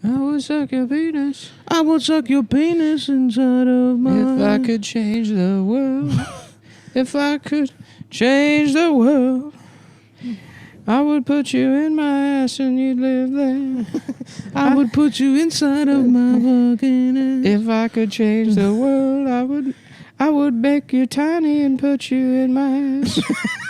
I would suck your penis. I would suck your penis inside of my... If I could change the world. If I could change the world. I would put you in my ass and you'd live there. I would put you inside of my fucking ass. If I could change the world, I would make you tiny and put you in my ass.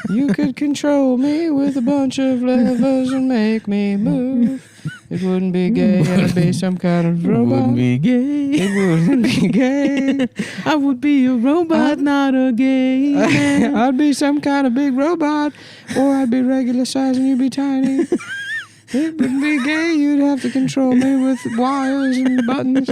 You could control me with a bunch of levers and make me move. It wouldn't be gay, it'd be some kind of robot. It wouldn't be gay. It wouldn't be gay. I would be a robot, not a gay man. I'd be some kind of big robot, or I'd be regular size and you'd be tiny. It wouldn't be gay, you'd have to control me with wires and buttons.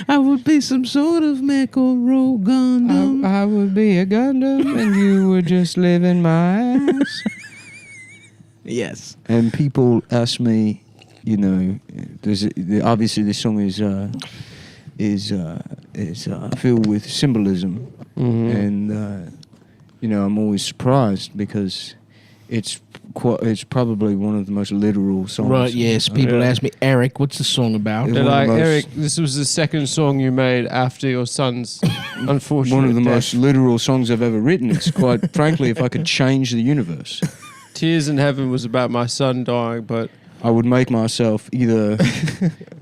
I would be some sort of mech or rogue Gundam. I would be a Gundam and you would just live in my ass. Yes. And people ask me, you know, obviously this song is filled with symbolism, and you know, I'm always surprised because it's probably one of the most literal songs. Right, yes. People ask me, Eric, what's the song about? They're like, Eric, this was the second song you made after your son's unfortunate one of the death. most literal songs I've ever written. It's quite frankly, if I could change the universe. Tears in Heaven was about my son dying, but I would make myself either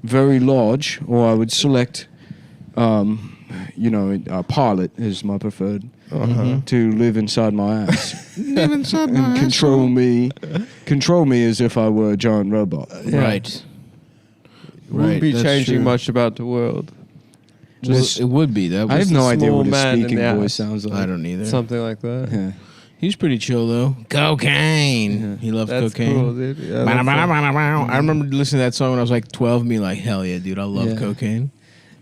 very large, or I would select, you know, a pilot is my preferred, to live inside my ass. Live inside my And ass. control me as if I were a giant robot. Right. wouldn't be that's changing true. much about the world. Well, it would be. That I was have no a idea small what a man in speaking the voice ass. sounds like. I don't either. Something like that. Yeah. He's pretty chill though. Cocaine. Yeah. He loves That's cocaine. cool, dude. Yeah, Bow, that's bow, a- bow, bow. I remember listening to that song when I was like 12 and being like, hell yeah, dude, I love Yeah. cocaine.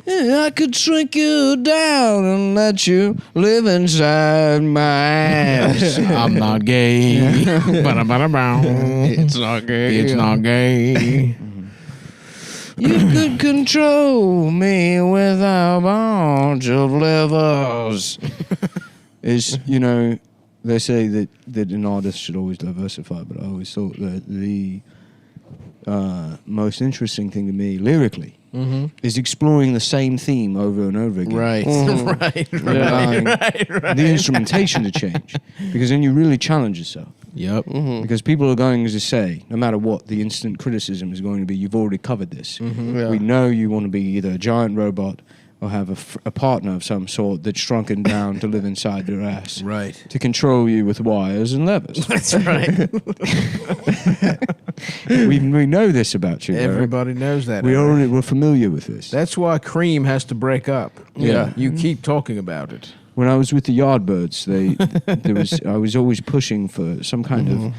Yeah, I could shrink you down and let you live inside my ass. I'm not gay. Bow, bow, bow. It's not gay. It's not gay. You could control me with a bunch of levers. Is, you know, they say that an artist should always diversify, but I always thought that the most interesting thing to me lyrically is exploring the same theme over and over again. Right. Right. Allowing the instrumentation to change, because then you really challenge yourself. Yep. Because people are going to say, no matter what, the instant criticism is going to be, you've already covered this. Yeah. We know you want to be either a giant robot or have a partner of some sort that's shrunken down to live inside your ass. Right. To control you with wires and levers. That's right. we know this about you. Eric. Everybody knows that. We're familiar with this. That's why Cream has to break up. Yeah. You keep talking about it. When I was with the Yardbirds, I was always pushing for some kind of,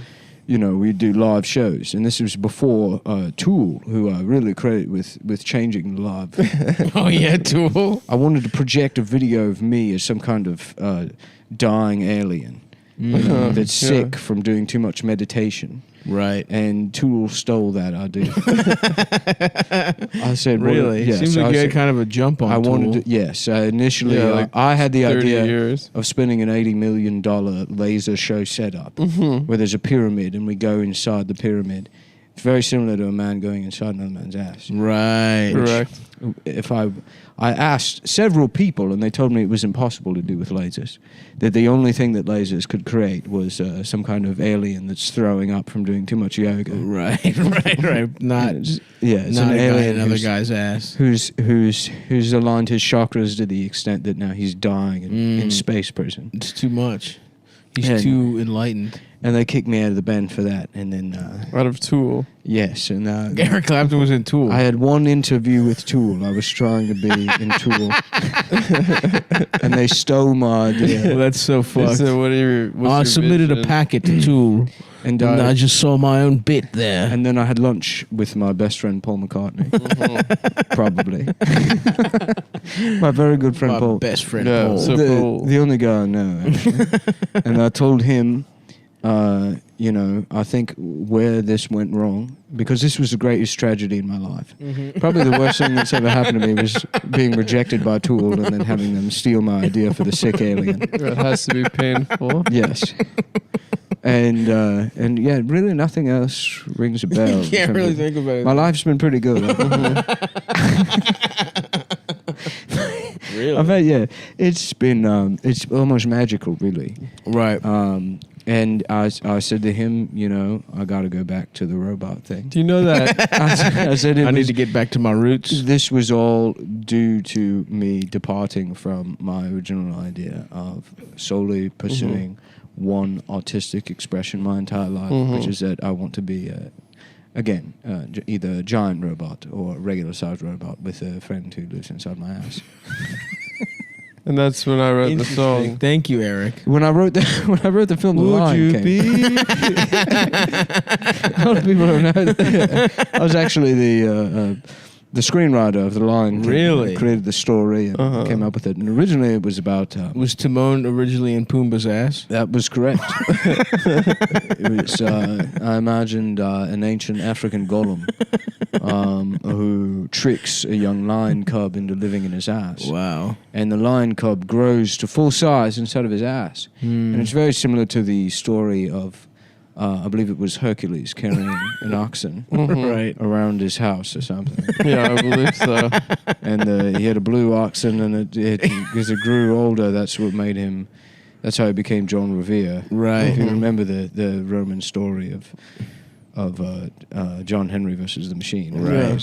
you know, we'd do live shows, and this was before Tool, who I really credit with changing the live. Oh, yeah, Tool. I wanted to project a video of me as some kind of dying alien that's sick from doing too much meditation. Right. And Tool stole that idea. I said, Really? Well, yes. Seems like you had kind of a jump on I Tool. wanted to, yes. Initially, Yeah, like I had the 30 idea years. of spending an $80 million laser show setup where there's a pyramid and we go inside the pyramid. It's very similar to a man going inside another man's ass. Right. Correct. If I asked several people, and they told me it was impossible to do with lasers, that the only thing that lasers could create was some kind of alien that's throwing up from doing too much yoga. Right. Not, It's not an a guy alien in another who's- guy's ass. who's aligned his chakras to the extent that now he's dying in space prison. It's too much. He's Yeah. too enlightened. And they kicked me out of the band for that. And then, Out of Tool. yes, and Eric Clapton was in Tool. I had one interview with Tool. I was trying to be in Tool. And they stole my idea. Well, that's so fucked. So what are your, I submitted a packet to Tool, And and I just saw my own bit there. And then I had lunch with my best friend Paul McCartney. Probably. My very good friend my Paul. best friend Yeah, Paul. so- Paul. The only guy I know, actually. And I told him, you know, I think where this went wrong, because this was the greatest tragedy in my life. Probably the worst thing that's ever happened to me was being rejected by Tool and then having them steal my idea for the sick alien. That has to be painful. Yes. And yeah, really nothing else rings a bell. You can't really think about it. My life's been pretty good. Really? I bet, yeah, it's been it's almost magical, really. Right. And I said to him, you know, I got to go back to the robot thing. Do you know that? I said I need to get back to my roots. This was all due to me departing from my original idea of solely pursuing one artistic expression my entire life, which is that I want to be, either a giant robot or a regular-sized robot with a friend who lives inside my ass. And that's when I wrote the song. Thank you, Eric. When I wrote the film, The Lion King. A lot of people don't know that. I was actually the screenwriter of The Lion King. Really? I created the story and came up with it. And originally it was about... was Timon originally in Pumbaa's ass? That was correct. It was, I imagined an ancient African golem who tricks a young lion cub into living in his ass. Wow. And the lion cub grows to full size inside of his ass. And it's very similar to the story of, I believe it was Hercules carrying an oxen Right. around his house or something. Yeah, I believe so. And he had a blue oxen, and as it grew older, that's what made him... That's how he became John Revere. Right. If you remember the Roman story of John Henry versus the Machine. Right.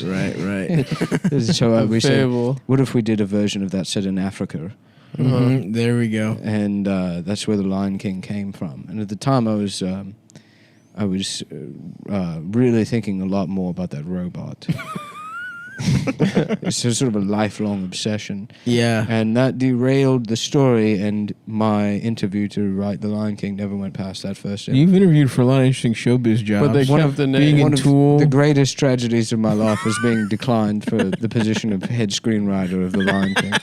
So we said, Fable. what if we did a version of that set in Africa? There we go. And that's where the Lion King came from. And at the time, I was really thinking a lot more about that robot. It's sort of a lifelong obsession. Yeah. And that derailed the story, and my interview to write The Lion King never went past that first episode. You've interviewed for a lot of interesting showbiz jobs. But they kept the name. being in One of Tool. the greatest tragedies of my life was being declined for the position of head screenwriter of The Lion King.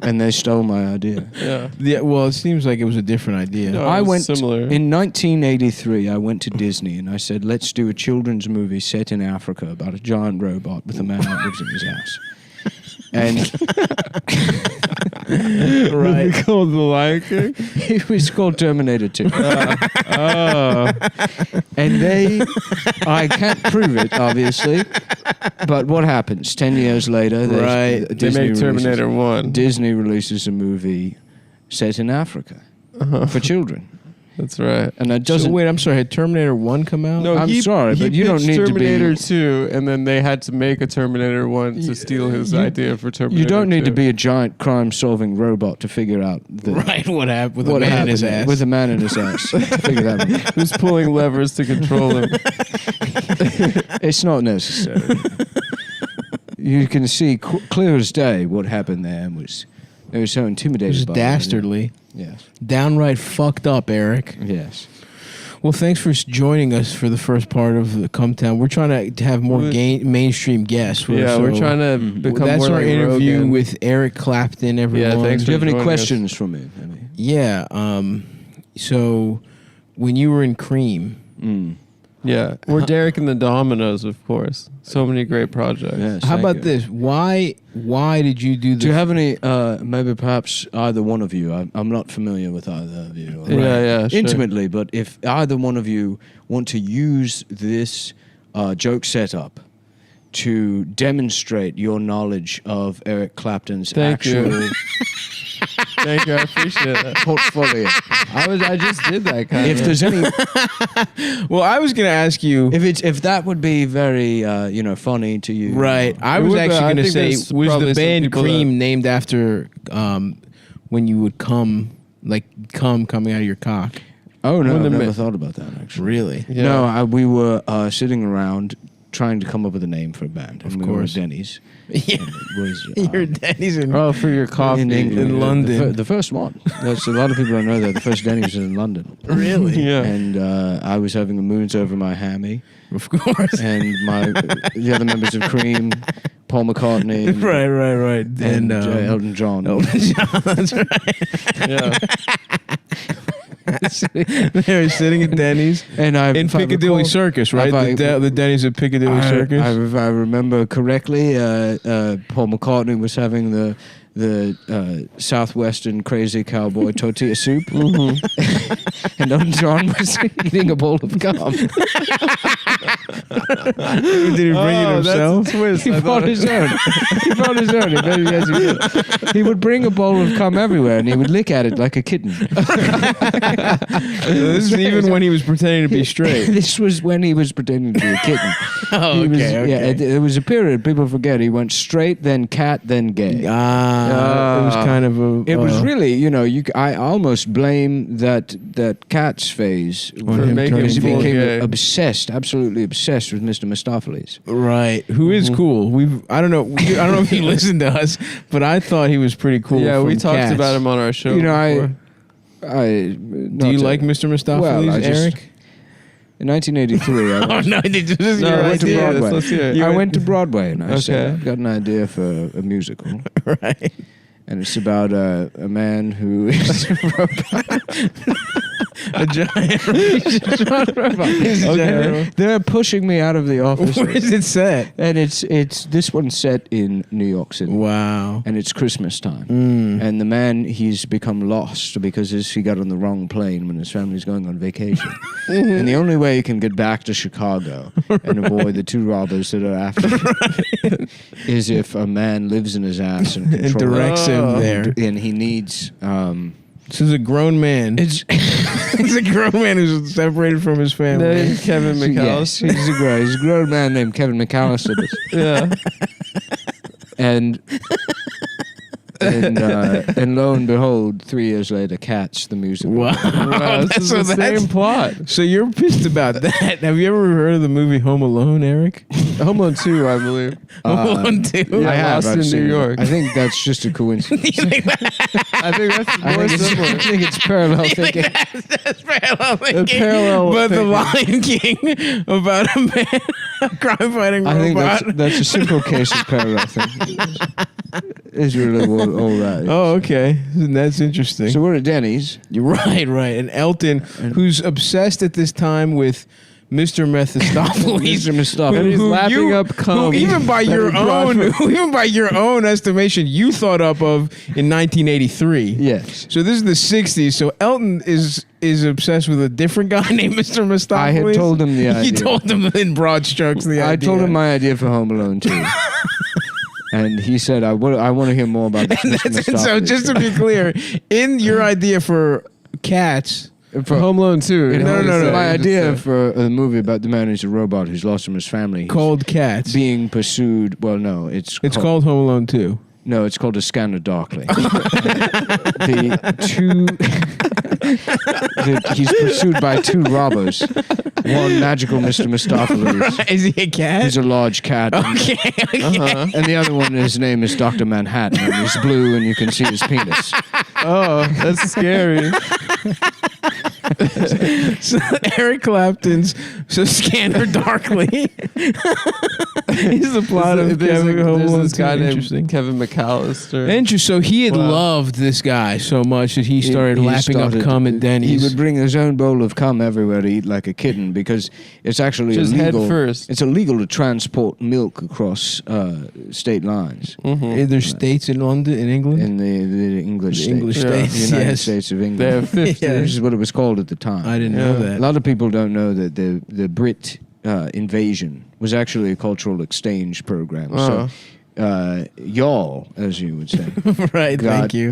And they stole my idea. Yeah. Yeah, well, it seems like it was a different idea. No. I it was went similar. in 1983. I went to Disney and I said, "Let's do a children's movie set in Africa about a giant robot with a man that lives in his ass." And Right. Called The Lion King? it was called Terminator 2. Oh. And I can't prove it, obviously. But what happens? 10 years later, Right. They made Terminator 1. Disney releases a movie set in Africa for children. That's right. And that So doesn't... wait, I'm sorry. Had Terminator 1 come out? No, I'm sorry, he but you don't pitched need to be- Terminator 2, and then they had to make a Terminator 1 to steal his idea for Terminator 2. You don't need to be a giant crime-solving robot to figure out Right, what happened with what a man in his happened ass? with a man in his ass. Figure that out. Who's pulling levers to control him. It's not necessary. You can see clear as day what happened there. They were so It intimidated was by dastardly. it. Yes. Downright fucked up, Eric. Yes. Well, thanks for joining us for the first part of the Come Town. We're trying to have more mainstream guests. We're trying to become That's more our like interview Rogan. with Eric Clapton, everyone. Yeah, thanks Do you have any joining us. questions for me? Yeah. So, when you were in Cream, Yeah, we're Derek and the Dominoes, of course. So many great projects. Yes. how thank about you. this? Why did you do this? Do you have any? Maybe perhaps either one of you. I'm not familiar with either of you. Yeah, sure. Intimately, but if either one of you want to use this joke setup to demonstrate your knowledge of Eric Clapton's Thank you. actual Thank you, I appreciate that. portfolio. I just did that kind If of. there's any, Well, I was going to ask you. if that would be very funny to you, Right. I It was would be. actually I going to think say, there's was probably the some band people Cream named after when you would come coming out of your cock? Oh no, When I've the never ma- thought about that actually. Really? Yeah. No, we were sitting around trying to come up with a name for a band. Of and we course. were at Denny's. Yeah. And it was, Your daddy's in. Oh, for your coffee. in England, in London. The first one. That's a lot of people don't know that. The first Denny's was in London. Really? Yeah. And I was having a moons over my hammy, Of course. and the other members of Cream, Paul McCartney, and, right. and Elton John. Elton John, that's right. Yeah. They were sitting at Denny's And in Piccadilly Circus, right? The Denny's at Piccadilly Circus. I remember correctly, Paul McCartney was having the Southwestern crazy cowboy tortilla soup, and Elton John was eating a bowl of gum. Did he bring it himself? That's a twist. He brought his own. He brought his own. Yes, he did. He would bring a bowl of cum everywhere, and he would lick at it like a kitten. This is even when he was pretending to be straight. This was when he was pretending to be a kitten. Oh, He was- okay. Yeah, there was a period, people forget, he went straight, then cat, then gay. It was kind of a. It was really, I almost blame that Cats phase On him making because he full became gay. absolutely obsessed with Mr. Mistopheles. right. Who is cool? I don't know if he listened to us, but I thought he was pretty cool. Yeah, we from talked Cats. about him on our show. Do you Do you like Mr. Mistopheles, Well, I just- Eric? In 1983, I Oh went, no! This is No, your I went to idea. Broadway. Let's hear it. I went to Broadway and I said, Okay. I've got an idea for a musical. Right. And it's about a man who is A giant. Okay. They're pushing me out of the office. Where is it set? And it's this one's set in New York City. Wow. And it's Christmas time. And the man, he's become lost because he got on the wrong plane when his family's going on vacation. And the only way he can get back to Chicago and avoid the two robbers that are after him is if a man lives in his ass and And controls directs him there. And he needs... This is a grown man. it's It's a grown man who's separated from his family. Named Kevin Yes, McAllister. he's a grown man named Kevin McAllister. Yeah. And lo and behold, 3 years later, Cats the musical. Wow. Wow, this is So the that's- same plot. So you're pissed about that. Have you ever heard of the movie Home Alone, Eric? Home Alone 2, I believe. Home Alone 2? Yeah, I have. Lost I've in seen New it. York. I think that's just a coincidence. You think that- I think that's I more think it's, similar. I think it's parallel thinking. that's parallel thinking. parallel but The thinking. Lion King about a man, a crime-fighting I think robot. that's a simple case of parallel thinking. Is really all that is. Oh, okay. That's interesting. So we're at Denny's. You're right. And Elton, who's obsessed at this time with Mr. Mephistopheles. Mr. Mistopheles. And he's lapping up cum. Who even by your own estimation, you thought up of in 1983. Yes. So this is the 60s. So Elton is obsessed with a different guy named Mr. Mistopheles. I had told him the idea. You told him in broad strokes the idea. I told him my idea for Home Alone 2. And he said, I want to hear more about this. Mr. So Mistopheles. just to be clear, in your idea for Cats, For Home Alone 2. No. My idea for a movie about the man who's a robot who's lost from his family. He's called Cats. being pursued. Well, no, it's called Home Alone 2. No, it's called A Scanner Darkly. He's pursued by two robbers. One magical Mr. Mistopheles. Is he a cat? He's a large cat. Okay. And the other one, his name is Dr. Manhattan. And he's blue and you can see his penis. Oh, that's scary. So Eric Clapton's Scanner Darkly. He's the plot of Kevin Home There's Alone. this guy Interesting. named Kevin McAllister. So he had Wow. loved this guy so much that he started He lapping up cum at Denny's. He would bring his own bowl of cum everywhere to eat like a kitten because it's actually Just head illegal. first. It's illegal to transport milk across state lines There's states in London, in England. in the English The states. English Yeah. states, The United yes. States of England. They have 50. Yeah. This is what it was called at the time. I didn't know Yeah. that. A lot of people don't know that the Brit invasion was actually a cultural exchange program. So, y'all, as you would say, Right, got thank you.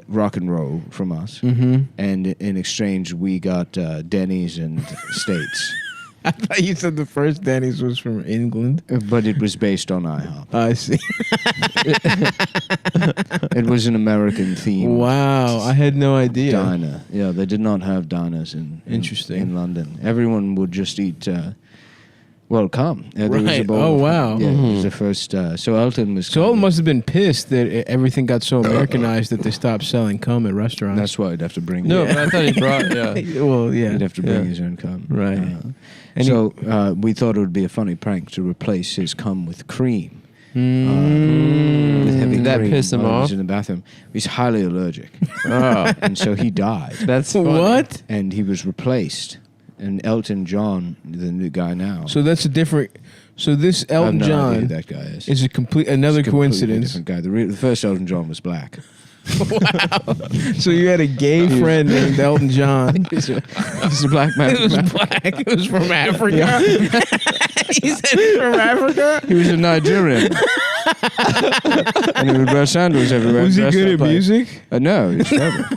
rock and roll from us, Mm-hmm. and in exchange we got Denny's and States. I thought you said the first Denny's was from England. But it was based on IHOP. I see. It was an American theme. Wow, I had no idea. Diner. Yeah, they did not have diners in Interesting. in London. Everyone would just eat. Come. There was a Right. bowl Oh, of- wow. Yeah, it was the first. So Elton was. So Elton must have been pissed that everything got so Americanized that they stopped selling cum at restaurants. That's why he'd have to bring. No, but I thought he brought, yeah. Well, yeah. He'd have to bring Yeah. his own cum. Right. And So we thought it would be a funny prank to replace his cum with cream. With heavy Did that cream piss him while he was off? in the bathroom. He's highly allergic, Oh, and so he died. that's funny. What? And he was replaced. And Elton John, the new guy now. So that's a different. So this I have Elton no idea John who that guy is. is another It's a completely coincidence. different guy. The first Elton John was black. Wow. So you had a gay friend named Elton John. He's a black man. It was black. It was from Africa. He said he's from Africa. He was a Nigerian. And he would wear sandals everywhere. Was he dressed good up at like- music? No, he's never.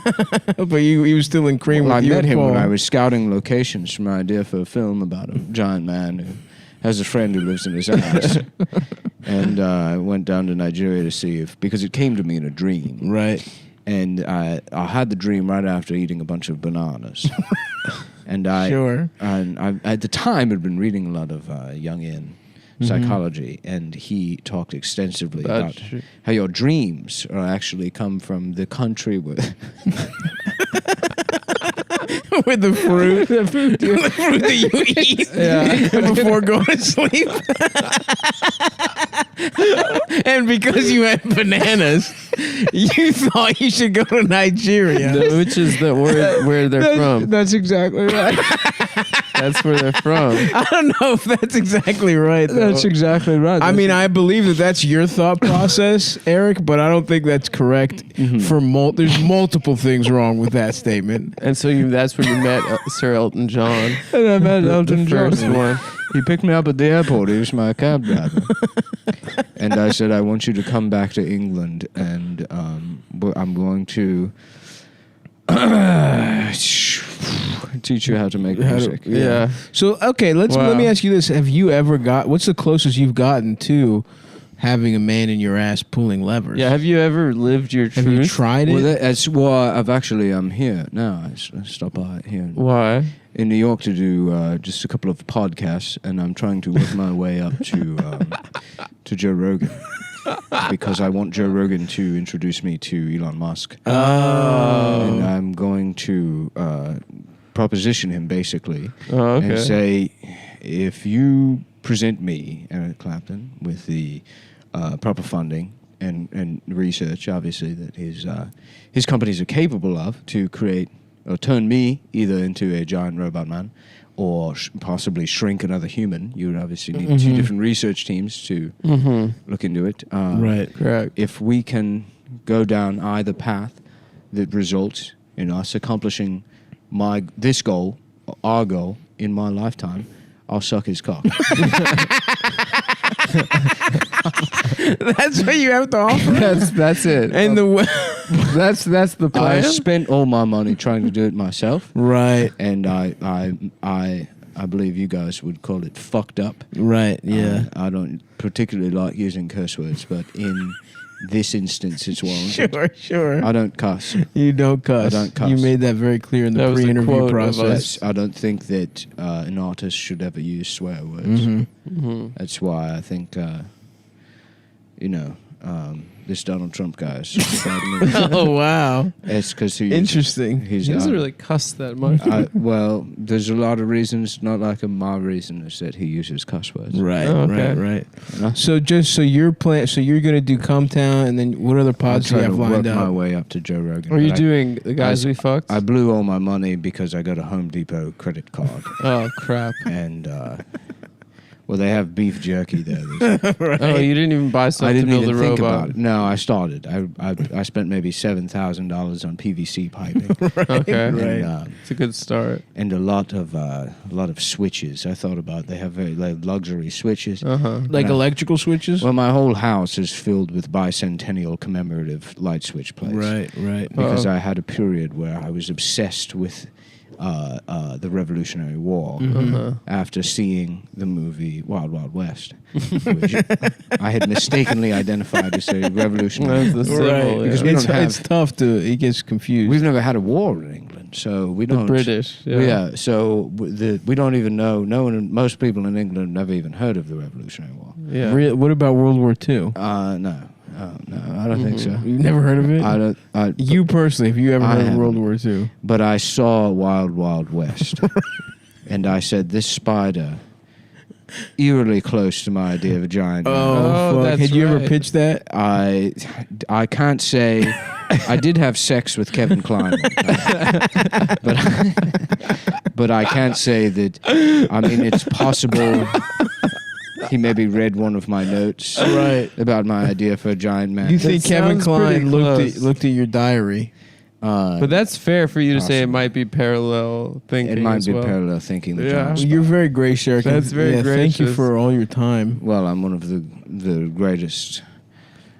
But he was still in cream Well, I with you met and him when Paul. I was scouting locations for my idea for a film about a giant man who has a friend who lives in his house. And I went down to Nigeria to see because it came to me in a dream. Right. And I had the dream right after eating a bunch of bananas. And Sure. And I at the time had been reading a lot of Jungian psychology, and he talked extensively about how your dreams are actually come from the country where With the fruit. The fruit that you eat before going to sleep. And because you had bananas, you thought you should go to Nigeria. Which is where they're from. That's exactly right. That's where they're from. I don't know if that's exactly right, though. That's exactly right. I mean, I believe that that's your thought process, Eric, but I don't think that's correct. There's multiple things wrong with that statement. And so that's when you met Sir Elton John. And I met Elton the John. first one. He picked me up at the airport. He was my cab driver. And I said, I want you to come back to England, and I'm going to teach you how to make music. Yeah. So, okay, let me ask you this. Have you ever what's the closest you've gotten to having a man in your ass pulling levers? Yeah. Have you ever lived your truth? Have you tried it? I'm here now. I stop by here Why? in New York to do just a couple of podcasts, and I'm trying to work my way up to Joe Rogan. Because I want Joe Rogan to introduce me to Elon Musk. Oh. And I'm going to proposition him, basically, Oh, okay. and say, if you present me, Eric Clapton, with the proper funding and research, obviously, that his companies are capable of to create or turn me either into a giant robot man or possibly shrink another human. You would obviously need two different research teams to look into it. Right. Correct. If we can go down either path that results in us accomplishing this goal, our goal, in my lifetime, I'll suck his cock. That's what you have to offer? That's it. And that's the I plan. spent all my money trying to do it myself, Right. and I believe you guys would call it fucked up. Right, yeah. I don't particularly like using curse words, but in this instance, it's warranted. Sure. I don't cuss. You don't cuss. I don't cuss. You made that very clear in the That was a pre-interview quote of process. I don't think that an artist should ever use swear words. That's why I think, this Donald Trump guy is Oh, wow. it's because Interesting. He doesn't really cuss that much. well, there's a lot of reasons. Not like my reason is that he uses cuss words. Right, Oh, okay. right. You know? So you're going to do Cometown, and then what other I'm pods do you trying have to work lined my up? way up to Joe Rogan. Are you but doing the guys we fucked? I blew all my money because I got a Home Depot credit card, Oh crap! and well, they have beef jerky there. Oh, you didn't even buy I something didn't to build even a think robot. about it. No, I started. I spent maybe $7,000 on PVC piping. Okay, And, it's a good start. and a lot of switches. I thought about they have luxury switches. Like electrical switches? Well, my whole house is filled with bicentennial commemorative light switch plates. Right. Because I had a period where I was obsessed with the Revolutionary War after seeing the movie Wild Wild West, which I had mistakenly identified as a revolutionary. That's the symbol. Right. Yeah. Because we don't have- It's tough it gets confused. We've never had a war in England, so we The don't. British. Yeah. Yeah, so we don't even know. Most people in England have never even heard of the Revolutionary War. Yeah. What about World War II? No, I don't think so. You've never heard of it? I don't. You personally, have you ever I heard of haven't. World War II? But I saw Wild Wild West, and I said, this spider, eerily close to my idea of a giant man. Oh, fuck. that's Had you ever right. pitched that? I can't say I did have sex with Kevin Kline one time. but I can't say that. I mean, it's possible. he maybe read one of my notes Right. about my idea for a giant man. Do you think That Kevin sounds Kline pretty close. looked at your diary? But that's fair for you to say it Possibly. might be parallel thinking. it might as be well. parallel thinking. The Yeah. giant Well, spy. you're very gracious, Eric. That's very Thank you gracious. for all your time. Well, I'm one of the greatest.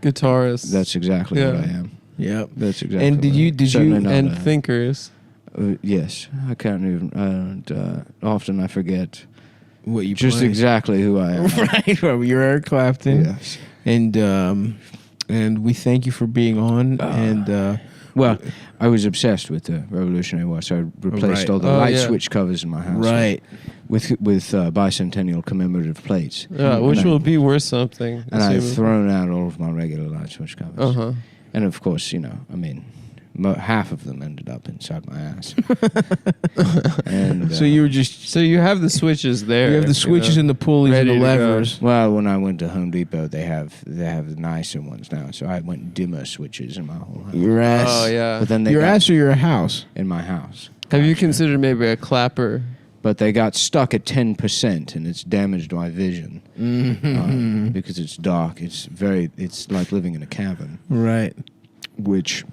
Guitarists. That's exactly what Yeah. I am. Yep. That's exactly. And did what I you- am. did Certainly you- not and a- thinkers. Yes, I can't even. Often I forget What you just play. exactly who I am. Right. Well, you're Eric Clapton. Yes. And we thank you for being on. Well, I was obsessed with the Revolutionary War, so I replaced Right. all the Oh, light yeah. switch covers in my house. right. With bicentennial commemorative plates. Yeah, which And I- will be worth something. And I've thrown out all of my regular light switch covers. Uh-huh. And of course, half of them ended up inside my ass. And So you were just So you have the switches there. you have the switches and the pulleys and ready the to go. levers. well, when I went to Home Depot, they have the nicer ones now. So I went dimmer switches in my whole house. Your ass. Oh yeah. But then they Your got ass or your house? in my house. Have you considered maybe a clapper? But they got stuck at 10%, and it's damaged my vision because it's dark. It's like living in a cavern, Right. which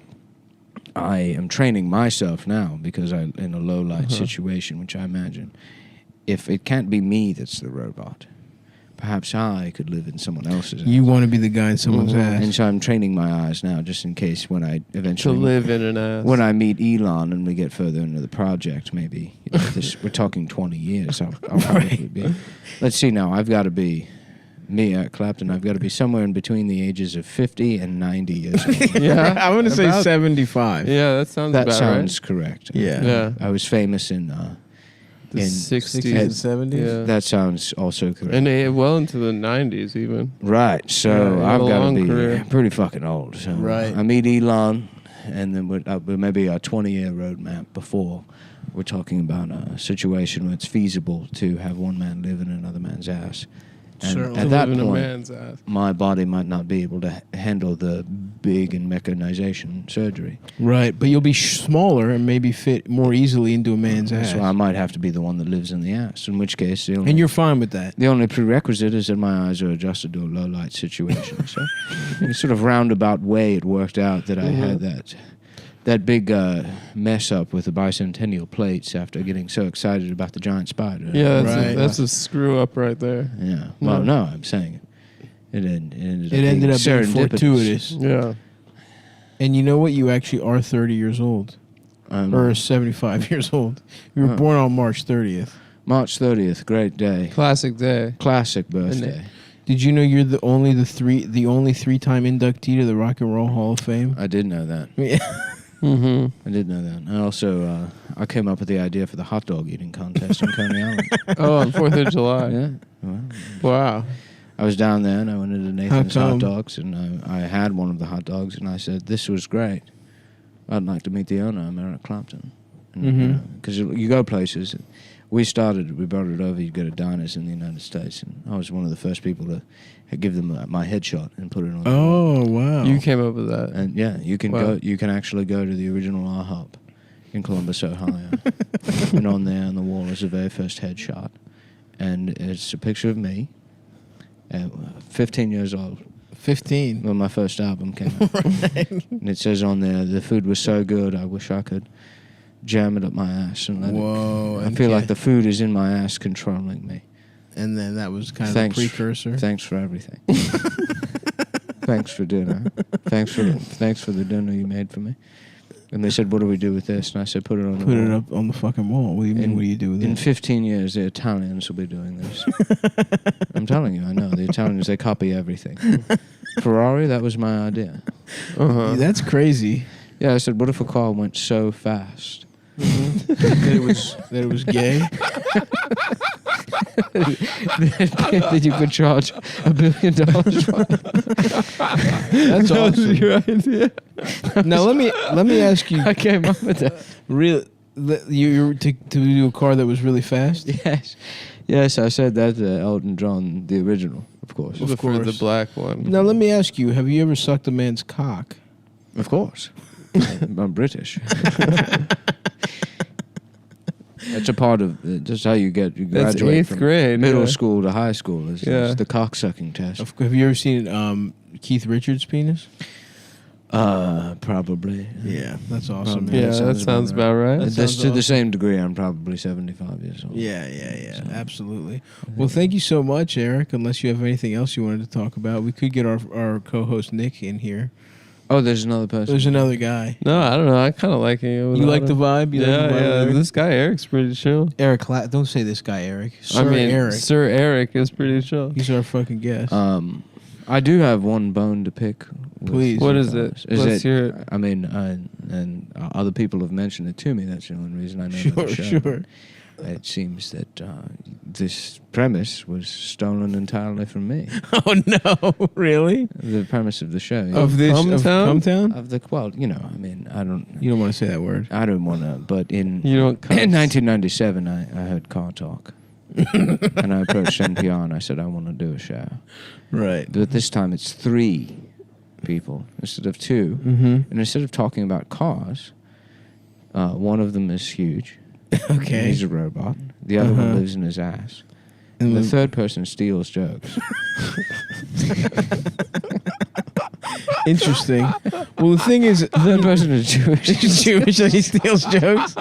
I am training myself now because I'm in a low light situation, which I imagine if it can't be me that's the robot, perhaps I could live in someone else's. You want to be the guy in someone's And ass. so I'm training my eyes now, just in case when I To eventually live in an ass. when I meet Elon and we get further into the project, maybe we're talking 20 years. I'll probably be. Let's see now. I've got to be me, Eric Clapton. I've got to be somewhere in between the ages of 50 and 90 years old. Yeah. I'm going to say About- 75. Yeah, that sounds That about sounds correct. Yeah. Yeah. I was famous in The in 60s and 70s? Yeah. that sounds also correct. And well into the 90s even. Right. So Yeah, you had I've a got to long be career. pretty fucking old. So Right. I meet Elon, and then we're maybe a 20-year roadmap before we're talking about a situation where it's feasible to have one man live in another man's ass. And Certainly. at that Live in a point, man's ass. my body might not be able to handle the big and mechanization surgery. Right. But you'll be smaller and maybe fit more easily into a man's ass. So I might have to be the one that lives in the ass, in which case And you're fine with that. the only prerequisite is that my eyes are adjusted to a low light situation. So in a sort of roundabout way, it worked out that I had that big mess up with the bicentennial plates after getting so excited about the giant spider. Yeah, Right. that's a screw up right there. Yeah. Well, no, I'm saying it ended It ended up being fortuitous. Yeah. And you know what? You actually are 30 years old. Or 75 years old. You were born on March 30th. March 30th, great day. Classic day. Classic birthday. Did you know you're the only three-time inductee to the Rock and Roll Hall of Fame? I did know that. Yeah. Mm-hmm. I did know that. I also I came up with the idea for the hot dog eating contest in Coney Island. Oh, on 4th of July. Yeah. Well, Wow. I was down there and I went into Nathan's come? Hot Dogs and I had one of the hot dogs and I said, "This was great. I'd like to meet the owner, I'm Eric Clapton." Because you go places. We brought it over. You go to diners in the United States, and I was one of the first people to give them my headshot and put it on. Oh, wow. You came up with that. And yeah, you can Wow. go. You can actually go to the original IHOP in Columbus, Ohio, and on there on the wall is the very first headshot, and it's a picture of me, 15 years old, 15. when my first album came out, and it says on there, "The food was so good, I wish I could jam it up my ass and let Whoa. it." I feel like the food is in my ass controlling me. And then that was kind of Thanks. the precursor. Thanks for everything. Thanks for dinner. Thanks for the dinner you made for me. And they said, "What do we do with this?" And I said, "Put it on the Put wall." it up on the fucking wall. What do you mean? What do you do with In it? 15 years, the Italians will be doing this. I'm telling you, I know. The Italians, they copy everything. Ferrari, that was my idea. Uh-huh. That's crazy. Yeah, I said, what if a car went so fast? that it was gay. that you could charge $1 billion for it? That's That was awesome. your idea. Now let me ask you. I came up with that. Real, you to do a car that was really fast. Yes, I said that to Elton John, the original, of course. Of For course. the black one. Now let me ask you: have you ever sucked a man's cock? Of course. I'm British. That's a part of just how you That's graduate 8th from grade. middle yeah. school to high school. Is the cocksucking test. Have you ever seen Keith Richards' penis? Probably. Yeah, that's awesome. Probably. Man. Yeah, that sounds about right. That This, sounds to the awesome. same degree, I'm probably 75 years old. Yeah, absolutely. Well, thank you so much, Eric. Unless you have anything else you wanted to talk about, we could get our co-host Nick in here. Oh, there's another person. There's another guy. No, I don't know. I kind of like it. You like the vibe? You like the vibe, Eric? This guy Eric's pretty chill. Eric, don't say this guy, Eric. Sir Eric. Sir Eric is pretty chill. He's our fucking guest. I do have one bone to pick. Please. What is it? Let's hear it. I mean, and other people have mentioned it to me. That's the only reason I know the show. Sure. It seems that this premise was stolen entirely from me. Oh no! Really? The premise of the show. Of this Cumtown? Of the I mean, I don't. You don't want to say that word. I don't want to. But in You don't cuss. in 1997, I heard Car Talk, and I approached NPR and I said I want to do a show. Right. But this time it's 3 people instead of 2. Mm-hmm. And instead of talking about cars, one of them is huge. Okay. He's a robot. The other one lives in his ass. And the third person steals jokes. Interesting. Well, the thing is, The third person is Jewish. he's Jewish and he steals jokes.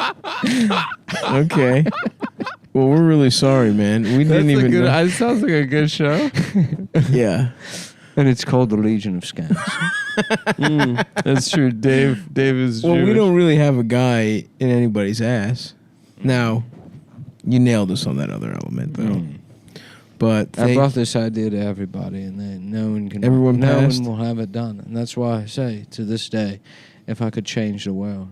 Okay. Well, we're really sorry, man. We didn't even know. It sounds like a good show. Yeah. And it's called the Legion of Scams. That's true. Dave is Well, Jewish. we don't really have a guy in anybody's ass. Now, you nailed us on that other element, though. But I brought this idea to everybody, and then no one passed? will have it done. And that's why I say, to this day, if I could change the world,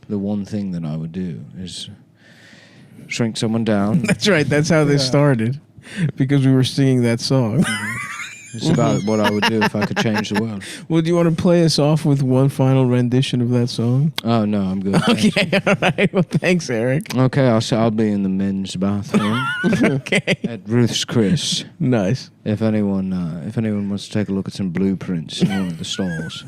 the one thing that I would do is shrink someone down. That's right. That's how this started, because we were singing that song. It's about what I would do if I could change the world. Well, do you want to play us off with one final rendition of that song? Oh no, I'm good. Okay, all right. Well, thanks, Eric. Okay, I'll be in the men's bathroom Okay. at Ruth's Chris. Nice. If anyone wants to take a look at some blueprints in one of the stalls.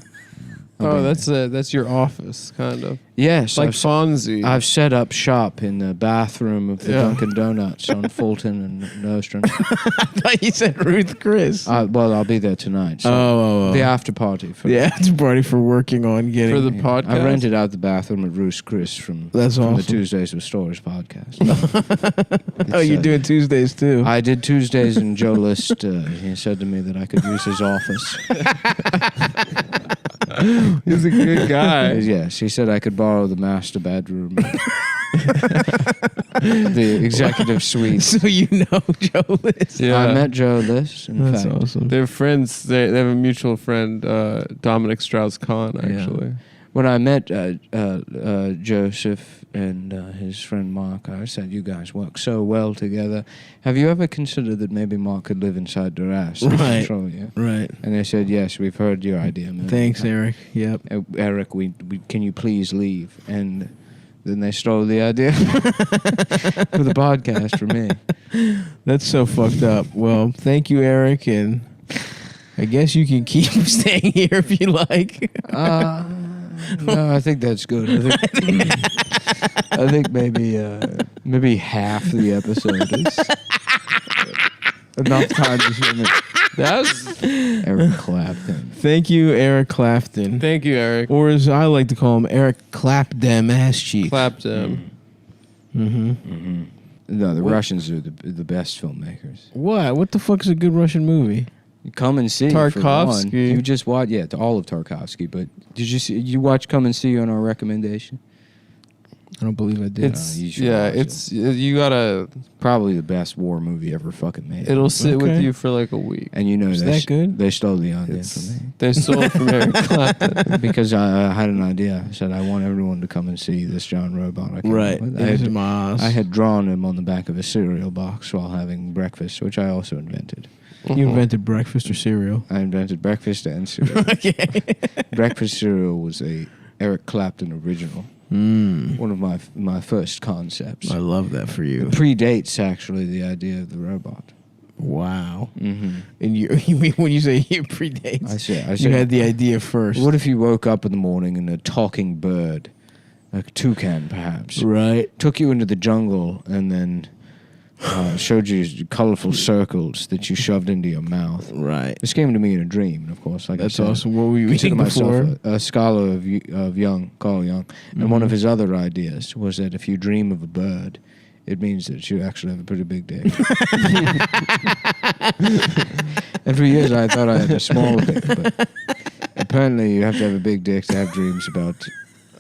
Oh, that's your office, kind of. Yes, Like Fonzie. I've set up shop in the bathroom of the Dunkin' Donuts on Fulton and Nostrand. I thought you said Ruth Chris. Well, I'll be there tonight. So Oh. the after party. The after party for working on getting... For the podcast? I rented out the bathroom at Ruth's Chris from That's the awesome. Tuesdays with Stories podcast. Oh, you're doing Tuesdays, too. I did Tuesdays, and Joe List, he said to me that I could use his office. He's a good guy. Yes, he said I could borrow the master bedroom. The executive suite. So you know Joe List. Yeah. I met Joe List, in That's fact. awesome. They're friends. They have a mutual friend, Dominic Strauss-Kahn, actually. When I met Joseph and his friend Mark, I said, you guys work so well together. Have you ever considered that maybe Mark could live inside their ass and Right. control you? Right. And they said, yes, we've heard your idea, man. Thanks, Eric. Yep. Eric, we can you please leave? And then they stole the idea for the podcast for me. That's so fucked up. Well, thank you, Eric, and I guess you can keep staying here if you like. No, I think that's good. I think maybe half the episode is enough time to hear me. That's. Eric Clapton. Thank you, Eric Clapton. Thank you, Eric. Or as I like to call him, Eric Clap Dem Ass Cheek. Clapped him. No, the Russians are the best filmmakers. What? What the fuck is a good Russian movie? Come and See. For one. Tarkovsky. You just watched, all of Tarkovsky. But did you watch Come and See on our recommendation? I don't believe I did. It's you should watch you gotta. Probably the best war movie ever fucking made. It'll sit with Okay. you for like a week. And you know Is that good? They stole the idea from me. They stole it from Eric Clapton. Because I had an idea. I said, I want everyone to come and see this John Robot. I came up Right. with. I I had drawn him on the back of a cereal box while having breakfast, which I also invented. You invented breakfast or cereal? I invented breakfast and cereal. Okay. Breakfast cereal was a Eric Clapton original. One of my first concepts. I love that for you. It predates, actually, the idea of the robot. Wow. Mm-hmm. And you mean when you say it predates? I said, you had the idea first. What if you woke up in the morning and a talking bird a toucan, perhaps. Right. Took you into the jungle and then showed you colorful circles that you shoved into your mouth. Right. This came to me in a dream, and of course, like That's I said, awesome. What were you consider eating myself before? a scholar of Carl Jung, and one of his other ideas was that if you dream of a bird, it means that you actually have a pretty big dick. And for years I thought I had a small dick, but apparently you have to have a big dick to have dreams about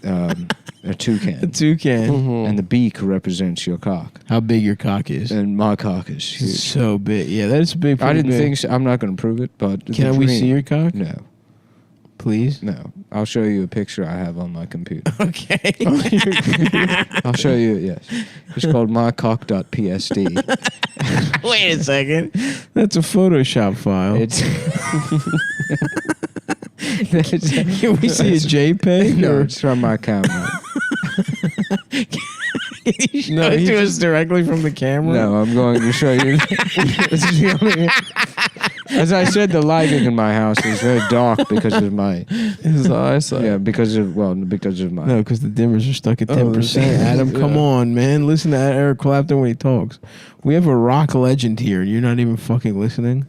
a toucan. A toucan. And the beak represents your cock. How big your cock is? And my cock is huge. So big. Yeah, that's big. I didn't big. think so. I'm not going to prove it, but Can we see your cock? No. Please? No. I'll show you a picture I have on my computer. Okay. I'll show you, yes. It's called mycock.psd. Wait a second. That's a Photoshop file. It's Can we see a JPEG? no, Or it's from my camera. can you show it to us directly from the camera? No, I'm going to show you. This is the only. As I said, the lighting in my house is very dark because of my. His eyesight. Yeah, because of my. No, because the dimmers are stuck at 10%. yeah. Adam, come on, man. Listen to Eric Clapton when he talks. We have a rock legend here, and you're not even fucking listening?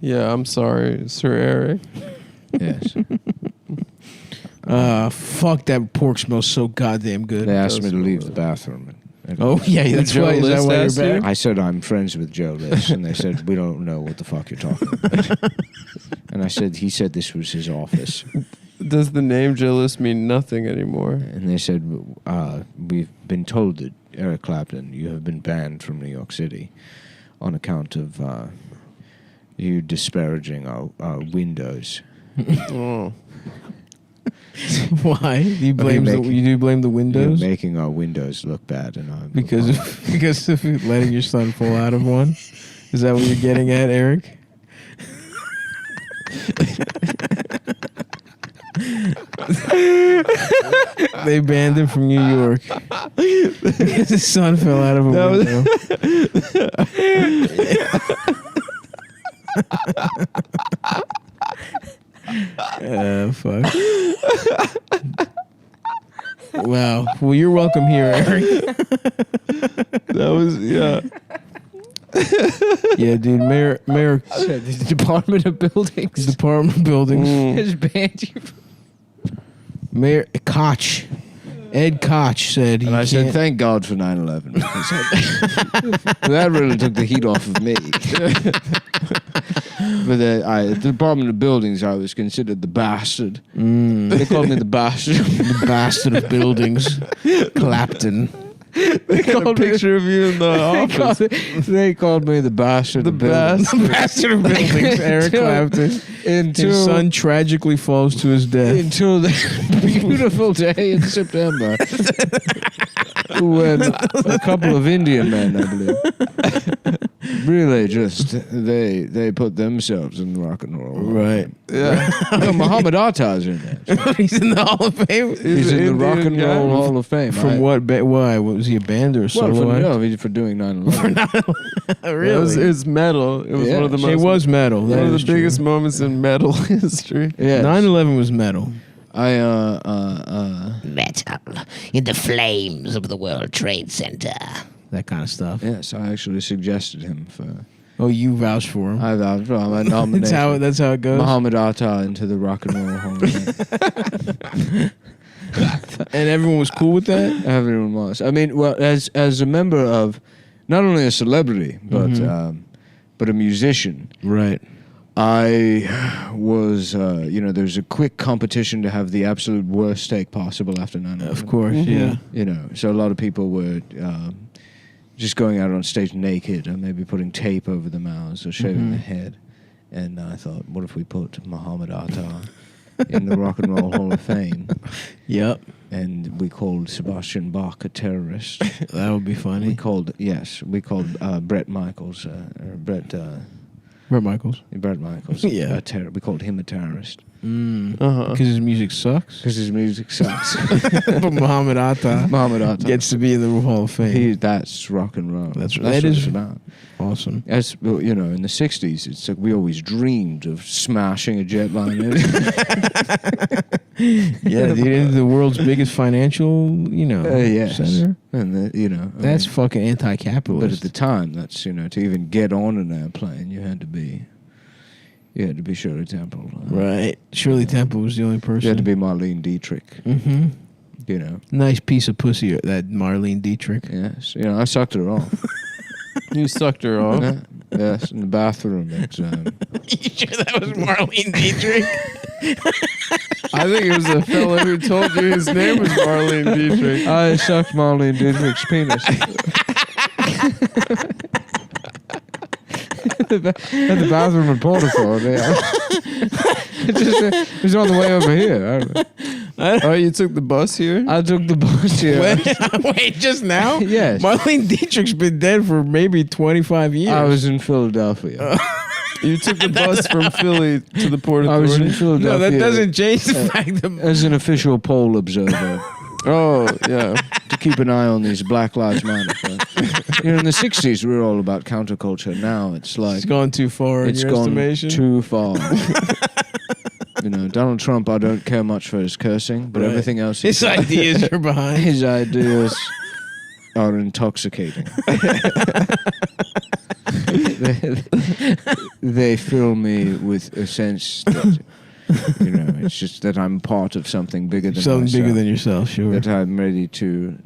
Yeah, I'm sorry, Sir Eric. Yes. Fuck, that pork smells so goddamn good. They asked me to leave the bathroom. Oh, yeah, that's Joe why. Is that List why asked you're you? back? I said I'm friends with Joe List, and they said we don't know what the fuck you're talking about. And I said he said this was his office, Does the name Joe List mean nothing anymore? and they said we've been told that Eric Clapton, you have been banned from New York City on account of you disparaging our windows. Oh. Why? Do you blame the windows? You're making our windows look bad, and I'm Because of letting your son fall out of one? Is that what you're getting at, Eric? They banned him from New York because his son fell out of a window. Fuck. Wow. Well, you're welcome here, Eric. That was, yeah. Yeah, dude. Mayor the Department of Buildings Department of Buildings. has banned you. Mayor Koch. Ed Koch said he And I said, can't. thank God for 9/11. That really took the heat off of me. But the Department of Buildings, I was considered the bastard. They called me the bastard. The bastard of buildings. Clapton. They got a picture of you in the office. They called me the bastard of buildings. The bastard of buildings, Eric Clapton. His son tragically falls to his death. Until the beautiful day in September when a couple of Indian men, I believe, really just they put themselves in rock and roll. Right. Yeah. No, Muhammad Atta's in there. He's in the Hall of Fame. He's in the Indian Rock and guy? Roll Hall of Fame. From what? Why? Was he a band or a Well, solo act? for doing 9/11. It was metal. It was Yeah. one of the It most. was metal. one That of the is true. biggest moments in metal history. Yes. 9/11 was metal. Metal in the flames of the World Trade Center. That kind of stuff. Yes, I actually suggested him for. Oh, you vouched for him. I vouched for my nomination. That's how it goes. Muhammad Atta into the Rock and Roll Hall of Fame. And everyone was cool with that. Everyone was. I mean, well, as a member of not only a celebrity but a musician, Right. I was. There's a quick competition to have the absolute worst take possible after 9/11. Of course. Yeah. So a lot of people were just going out on stage naked and maybe putting tape over their mouths or shaving their head. And I thought, what if we put Muhammad Atta in the Rock and Roll Hall of Fame? Yep. And we called Sebastian Bach a terrorist. That would be funny. We called Brett Michaels, Brett Michaels. Yeah. We called him a terrorist Because his music sucks. because his music sucks. But Muhammad Atta Muhammad Atta gets to be in the Hall of Fame. that's rock and roll. That's what that it's is about. awesome. As in the '60s, it's like we always dreamed of smashing a jetliner. Yeah, the world's biggest financial, yes. center. And That's fucking but anti-capitalist. at the time, that's to even get on an airplane, you had to be Shirley Temple. Right. Shirley Temple was the only person. You had to be Marlene Dietrich. Mm-hmm. Nice piece of pussy, that Marlene Dietrich. Yes. I sucked her off. You sucked her off. Yeah. Yes, in the bathroom. You sure that was Marlene Dietrich? I think it was a fella who told you his name was Marlene Dietrich. I sucked Marlene Dietrich's penis. At the bathroom in Porterford. Yeah. It was on the way over here. Oh, you took the bus here? I took the bus here. Wait, just now? Yes. Marlene Dietrich's been dead for maybe 25 years. I was in Philadelphia. You took the bus from Philly to the Port I was in Authority? Philadelphia. No, that doesn't change the fact that... As an official poll observer. Oh, yeah. To keep an eye on these Black Lives Matter. In the 60s, we were all about counterculture. Now it's like... It's gone too far in your gone estimation? too far. Donald Trump, I don't care much for his cursing, but Right. everything else... His ideas are behind. His ideas are intoxicating. They fill me with a sense that, it's just that I'm part of something bigger than Something myself. bigger than yourself, sure. That I'm ready to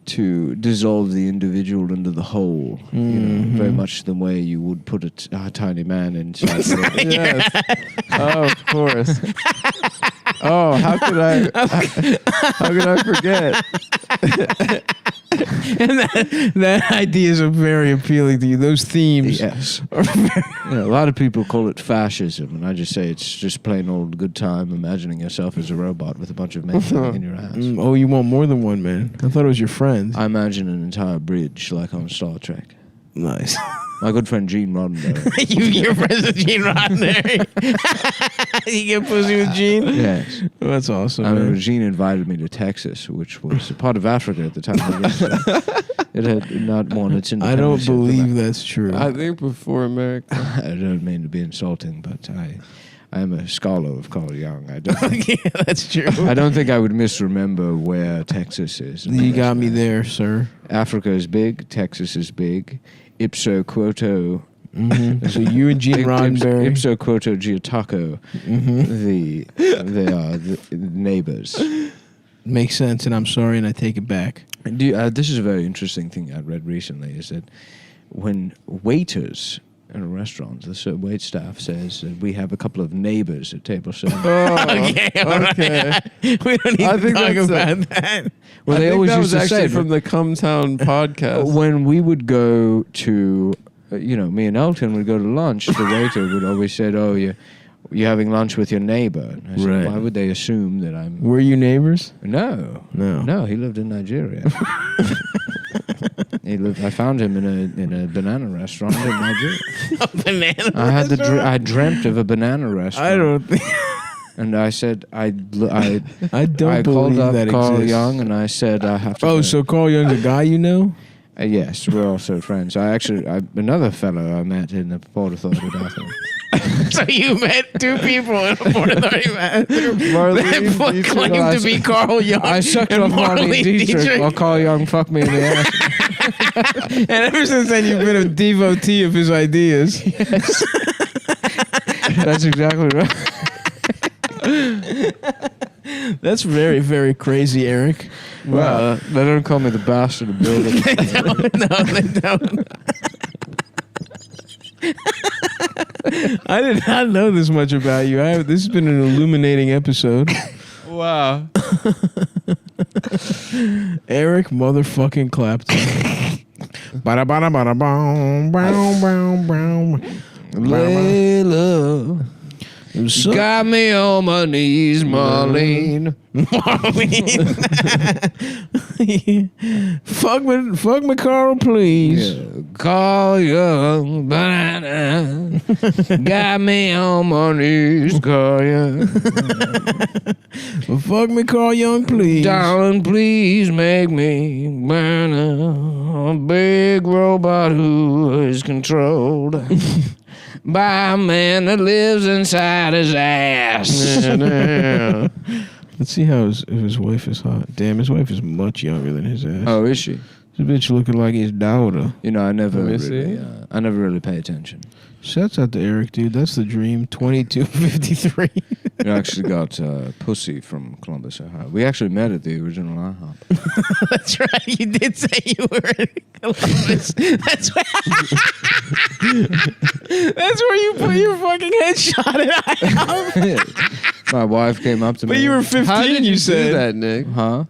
dissolve the individual into the whole, very much the way you would put a tiny man inside. Yes. Oh, of course. Oh, how could I forget? And that ideas are very appealing to you. Those themes. Yes. A lot of people call it fascism, and I just say it's just plain old good time imagining yourself as a robot with a bunch of men in your ass. Oh, you want more than one man? I thought it was your friend. I imagine an entire bridge like on Star Trek. Nice. My good friend Gene Roddenberry. You're friends with Gene Roddenberry. You get pussy with Gene? Yes. Oh, that's awesome. I remember Man. Gene invited me to Texas, which was a part of Africa at the time. It had not won its independence. I don't yet, believe that's true. I think before America. I don't mean to be insulting, but I am a scholar of Carl Jung. I don't. Yeah, that's true. I don't think I would misremember where Texas is. You got me there, sir. Africa is big. Texas is big. Ipso quoto. Mm-hmm. So you and Gene Roddenberry. Ipso quoto geotaco. They are the neighbors. Makes sense, and I'm sorry, and I take it back. This is a very interesting thing I read recently, is that when waiters in a restaurant, the wait staff says that we have a couple of neighbors at table 7. Okay. We don't need to talk about that. Well, they I think always that used was to actually say from the Come Town podcast. when we would go to, me and Elton would go to lunch, the waiter would always say, "Oh, you're having lunch with your neighbor." And I said, Right. "Why would they assume that I'm?" Were you neighbors? No, he lived in Nigeria. I found him in a banana restaurant in Nigeria. A banana I dreamt of a banana restaurant. I don't think... And I said, I don't called believe up that Carl exists. Jung and I said, I have to. Oh, go. so Carl Jung's a guy you know? Yes, we're also friends. Another fellow I met in the Port Authority bathroom. So you met two people in a Port Authority bathroom Marlene that Dietrich. claimed to be Carl Jung. I sucked and off Marlene Dietrich while Carl Jung fucked me in the ass. And ever since then, you've been a devotee of his ideas. Yes. That's exactly right. That's very, very crazy, Eric. Wow. They don't call me the bastard of building. They don't. I did not know this much about you. This has been an illuminating episode. Wow. Eric motherfucking Clapton. Bada bada bada boom, boom, boom, boom. Layla, So, got me on my knees, Marlene. fuck me, Carl, please. Yeah. Carl Jung, banana. Got me on my knees, Carl Jung. Fuck me, Carl Jung, please. Darling, please make me banana. A big robot who is controlled by a man that lives inside his ass. Let's see how his wife is hot. Damn, his wife is much younger than his ass. Oh, is she? This bitch looking like his daughter. You know, I never Let me really, see. I never really pay attention. Shouts out to Eric, dude. That's the dream. 2253. I actually got pussy from Columbus, Ohio. We actually met at the original IHOP. That's right. You did say you were in Columbus. That's where you put your fucking headshot at IHOP. My wife came up to me. But you were 15, How did you said. do that, Nick? Huh?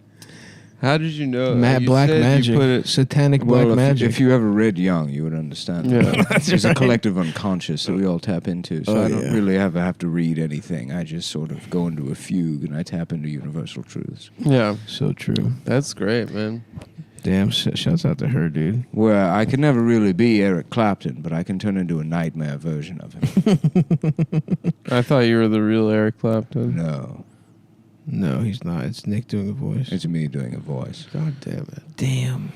How did you know? You Black said magic. You put it, Satanic Well, black magic. if you ever read Young, you would understand. Yeah. That. There's a collective unconscious that we all tap into. So Oh, I don't yeah. really ever have to read anything. I just sort of go into a fugue and I tap into universal truths. yeah, So true. that's great, man. Damn, shouts out to her, dude. Where I can never really be Eric Clapton, but I can turn into a nightmare version of him. I thought you were the real Eric Clapton. No, No, he's not. It's Nick doing a voice. it's me doing a voice. God damn it! Damn.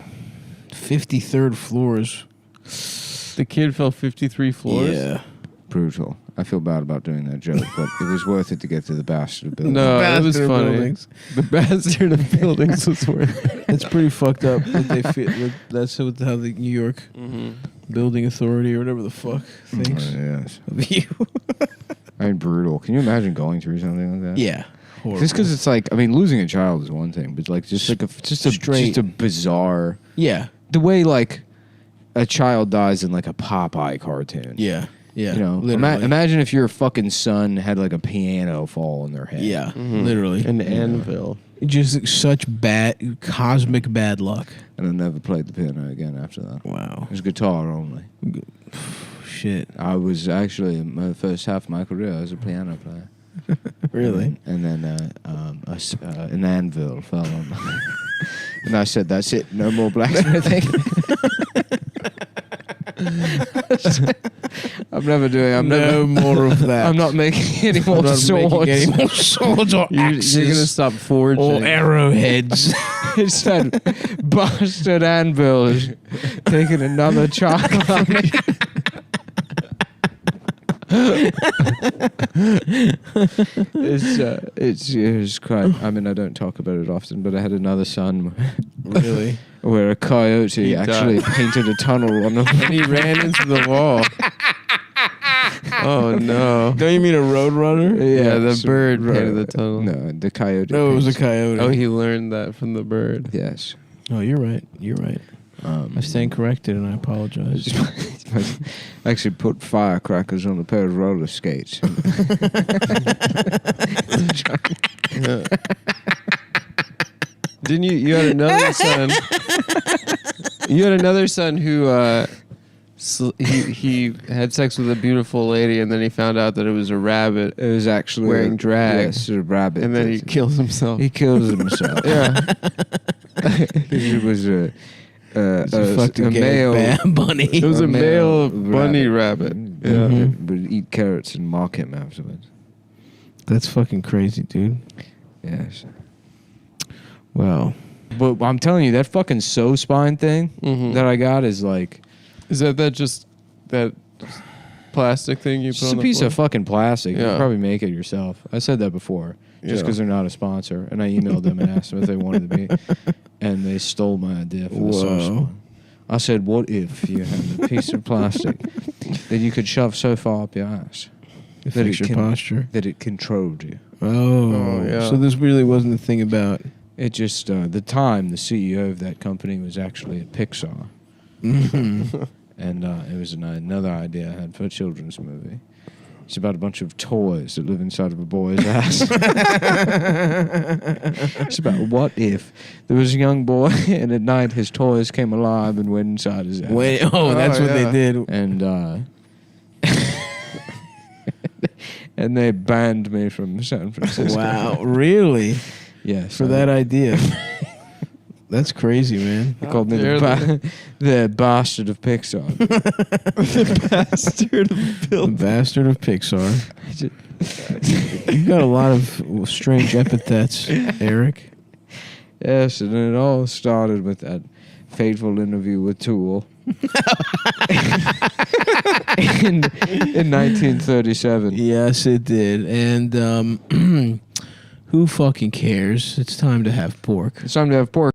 53rd floors. The kid fell 53 floors. Yeah. Brutal. I feel bad about doing that joke, but it was worth it to get to the bastard building. No, it was Bastard funny. buildings. The bastard of buildings was worth it. It's pretty fucked up that they feel. That's how the New York Building Authority or whatever the fuck thinks Yes. of you. I mean, brutal. Can you imagine going through something like that? Yeah. Horrible. Just because it's like, I mean, losing a child is one thing, but like just Straight. a bizarre, Yeah. the way like a child dies in like a Popeye cartoon. Yeah. Yeah. You know, literally. imagine if your fucking son had like a piano fall on their head. Yeah. Literally. An anvil. Just such cosmic bad luck. And I never played the piano again after that. Wow. It was guitar only. Shit. I was actually, in my first half of my career, I was a piano player. Really? And then an anvil fell on me. And I said, that's it, no more blacksmithing. I'm never more of that. I'm not making any more I'm not swords. making any more swords or You're axes gonna stop forging. or arrowheads. It's that bastard anvil is taking another child from me. It's quite. I mean, I don't talk about it often, but I had another son Really? where a coyote He actually painted a tunnel on him. And he ran into the wall. Oh no! Don't you mean a roadrunner? Yeah, the it's bird right. painted the tunnel. No, the coyote. No, it was a painted- coyote. Oh, he learned that from the bird. Yes. Oh, you're right. You're right. I stand corrected, and I apologize. I actually put firecrackers on a pair of roller skates. Didn't you? You had another son. You had another son who he had sex with a beautiful lady, and then he found out that it was a rabbit, It was actually Wearing drag. Yes, a rabbit. and then he kills himself. He kills himself. Yeah. It was a fucked a male bunny. It was a male bunny rabbit. Yeah, Yeah. that would eat carrots and mock him afterwards. That's fucking crazy, dude. Yes. Wow. But I'm telling you, that fucking sew spine thing Mhm. that I got is like Is that just that plastic thing you put just on a the piece floor? of fucking plastic. You Yeah. can probably make it yourself. I said that before, just Yeah. because they're not a sponsor. And I emailed them and asked them if they wanted to be, and they stole my idea for the sew Whoa. spine. I said, what if you had a piece of plastic that you could shove so far up your ass It that fix your posture. that it controlled you? Oh, yeah. So this really wasn't a thing about. It just, the time, the CEO of that company was actually at Pixar. And it was another idea I had for a children's movie. It's about a bunch of toys that live inside of a boy's ass. It's about what if there was a young boy and at night his toys came alive and went inside his ass. Wait, that's what yeah. they did. And and they banned me from San Francisco. Wow, really? Yes. For that idea. That's crazy, man. They called me dare the bastard of Pixar. Bastard of The bastard of Pixar. You've got a lot of strange epithets, Eric. Yes, and it all started with that fateful interview with Tool. And in 1937. yes, it did. And who fucking cares? It's time to have pork. It's time to have pork.